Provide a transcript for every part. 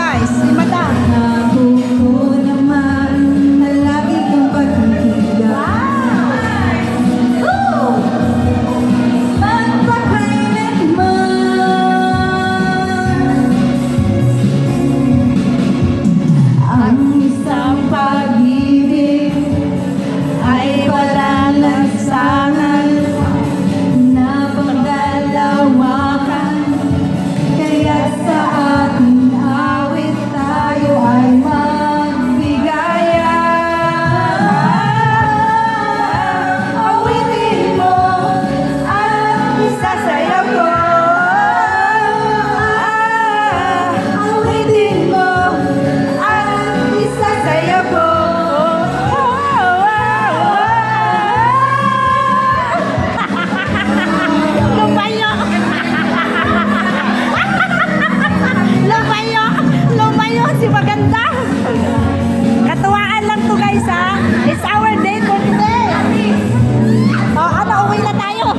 guys, si Madam. Nakuko naman na lagi kong pagkakita. Magpakailanman ang isang pag-ibig ay palalansangan na pagdalawakan. Kaya sa ating awit tayo ay magbigayan. Awitin mo at isasayaw ko. Awitin mo at isasayaw ko. Lumayo! Lumayo! Lumayo si Maganda! Katuwaan lang to guys ha! It's our day for today! Oh, ano, uwi na tayo!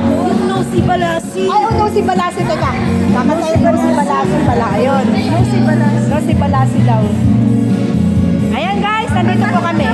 No, si Balasi. Ay, no, si Balasi, teka. Kakatayo no, si Balasi pala. Ayun. No, si Balasi. No, si Balasi daw. Ayan guys, nandito po kami.